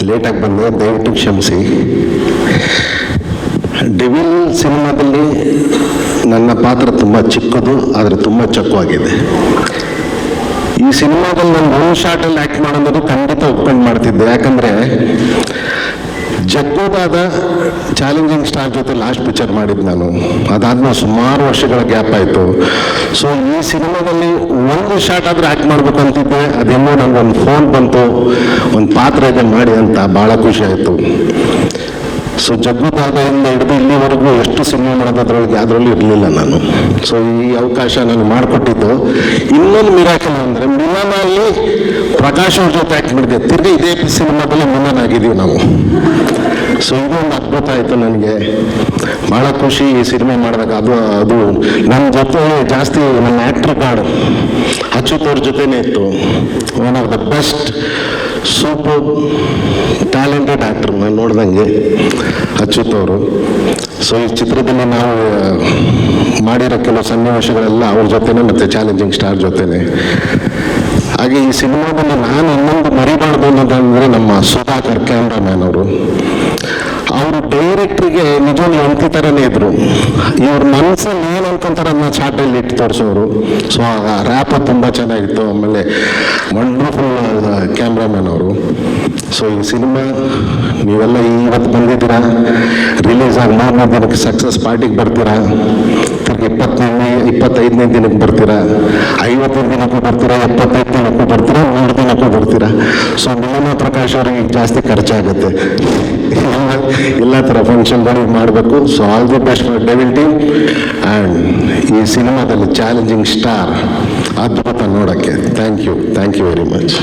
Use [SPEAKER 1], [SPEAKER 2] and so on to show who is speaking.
[SPEAKER 1] ಲೇಟಾಗಿ ಬಂದೆ, ದಯವಿಟ್ಟು ಕ್ಷಮಿಸಿ. ಡೆವಿಲ್ ಸಿನಿಮಾದಲ್ಲಿ ನನ್ನ ಪಾತ್ರ ತುಂಬ ಚಿಕ್ಕದು, ಆದರೆ ತುಂಬ ಚಕ್ಕವಾಗಿದೆ. ಈ ಸಿನಿಮಾದಲ್ಲಿ ನಾನು ಒನ್ ಶಾರ್ಟಲ್ಲಿ ಆ್ಯಕ್ಟ್ ಮಾಡೋದು ಖಂಡಿತ ಒಪ್ಕೊಂಡು ಮಾಡ್ತಿದ್ದೆ. ಯಾಕಂದರೆ ಜಗ್ಗುದಾದ ಚಾಲೆಂಜಿಂಗ್ ಸ್ಟಾರ್ ಜೊತೆ ಲಾಸ್ಟ್ ಪಿಕ್ಚರ್ ಮಾಡಿದ್ದು ನಾನು. ಅದಾದ್ಮೇಲೆ ಸುಮಾರು ವರ್ಷಗಳ ಗ್ಯಾಪ್ ಆಯಿತು. ಸೊ ಈ ಸಿನಿಮಾದಲ್ಲಿ ಒಂದು ಶಾರ್ಟ್ ಆದರೂ ಆ್ಯಕ್ಟ್ ಮಾಡಬೇಕು ಅಂತಿದ್ದೆ. ಅದೇನೋ ನನಗೊಂದು ಫೋನ್ ಬಂತು, ಒಂದು ಪಾತ್ರ ಇದೆ ಮಾಡಿ ಅಂತ, ಭಾಳ ಖುಷಿ ಆಯಿತು. ಸೊ ಜಗ್ಗುದಾದದಿಂದ ಹಿಡಿದು ಇಲ್ಲಿವರೆಗೂ ಎಷ್ಟು ಸಿನಿಮಾ ಮಾಡೋದ್ರೊಳಗೆ ಯಾವುದ್ರಲ್ಲೂ ಇರಲಿಲ್ಲ ನಾನು. ಸೊ ಈ ಅವಕಾಶ ನಾನು ಮಾಡಿಕೊಟ್ಟಿದ್ದು. ಇನ್ನೊಂದು ಮಿರಾಕಲ್ ಅಂದರೆ ಮಿಲನಲ್ಲಿ ಪ್ರಕಾಶ್ ಅವ್ರ ಜೊತೆ ಆ್ಯಕ್ಟ್ ಮಾಡಿದ್ದೆ. ತಿರ್ಗಿ ಇದೇ ಸಿನಿಮಾದಲ್ಲಿ ಮಿಲನ್ ಆಗಿದ್ದೀವಿ ನಾವು. ಸೊ ಇದೊಂದು ಅದ್ಭುತ ಆಯಿತು ನನಗೆ, ಭಾಳ ಖುಷಿ ಈ ಸಿನಿಮಾ ಮಾಡಿದಾಗ. ಅದು ನನ್ನ ಜೊತೆ ಜಾಸ್ತಿ ನನ್ನ ಆ್ಯಕ್ಟ್ರ್ ಕಾರ್ಡ್ ಅಚ್ಯುತ್ ಅವ್ರ ಜೊತೆನೇ ಇತ್ತು. One of the best super talented actor ನಾನು ನೋಡ್ದಂಗೆ ಅಚ್ಯುತ್ ಅವರು. ಸೊ ಈ ಚಿತ್ರದಲ್ಲಿ ನಾವು ಮಾಡಿರೋ ಕೆಲವು ಸನ್ನಿವೇಶಗಳೆಲ್ಲ ಅವ್ರ ಜೊತೆನೇ ಮತ್ತು ಚಾಲೆಂಜಿಂಗ್ ಸ್ಟಾರ್ ಜೊತೆನೆ. ಹಾಗೆ ಈ ಸಿನಿಮಾದಲ್ಲಿ ನಾನು ಇನ್ನೊಂದು ಮರಿಬಾರ್ದು ಅನ್ನೋದಂದರೆ ನಮ್ಮ ಸುಧಾಕರ್ ಕ್ಯಾಮ್ರಾಮ್ಯಾನ್ ಅವರು ಡೈರೆಕ್ಟ್ರಿಗೆ ನಿಜವಾಗ್ಲೂ ಅಂತಿ ಥರನೇ ಇದ್ರು. ಇವ್ರ ಮನಸ್ಸಲ್ಲಿ ಏನು ಅನ್ಕೊಂತಾರೆ ಅದನ್ನ ಚಾಟಲ್ಲಿ ಇಟ್ಟು ತೋರಿಸೋರು. ಸೊ ಆ ರ್ಯಾಪ್ ತುಂಬ ಚೆನ್ನಾಗಿತ್ತು. ಆಮೇಲೆ ವಂಡರ್ಫುಲ್ ಕ್ಯಾಮ್ರಾಮ್ಯಾನ್ ಅವರು. ಸೊ ಈ ಸಿನಿಮಾ ನೀವೆಲ್ಲ ಇವತ್ತು ಬಂದಿದ್ದೀರಾ, ರಿಲೀಸ್ ಆಗಿ 3ನೇ ದಿನಕ್ಕೆ ಸಕ್ಸಸ್ ಪಾರ್ಟಿಗೆ ಬರ್ತೀರಾ, ತಿರ್ಗಿ 25ನೇ ದಿನಕ್ಕೆ ಬರ್ತೀರಾ, 50ನೇ ದಿನಕ್ಕೂ ಬರ್ತೀರಾ, 75 ದಿನಕ್ಕೂ ಬರ್ತೀರಾ, 3 ದಿನಕ್ಕೂ ಬರ್ತೀರಾ. ಸೊ ಮಿಲನ ಪ್ರಕಾಶ್ ಅವ್ರಿಗೆ ಜಾಸ್ತಿ ಖರ್ಚಾಗುತ್ತೆ. ಎಲ್ಲ ಥರ ಫಂಕ್ಷನ್ಗಳಿಗೆ ಮಾಡಬೇಕು. So all the best for Devil team. And ಈ ಸಿನಿಮಾದಲ್ಲಿ ಚಾಲೆಂಜಿಂಗ್ ಸ್ಟಾರ್ ಅದ್ಭುತ ನೋಡೋಕ್ಕೆ. Thank you very much.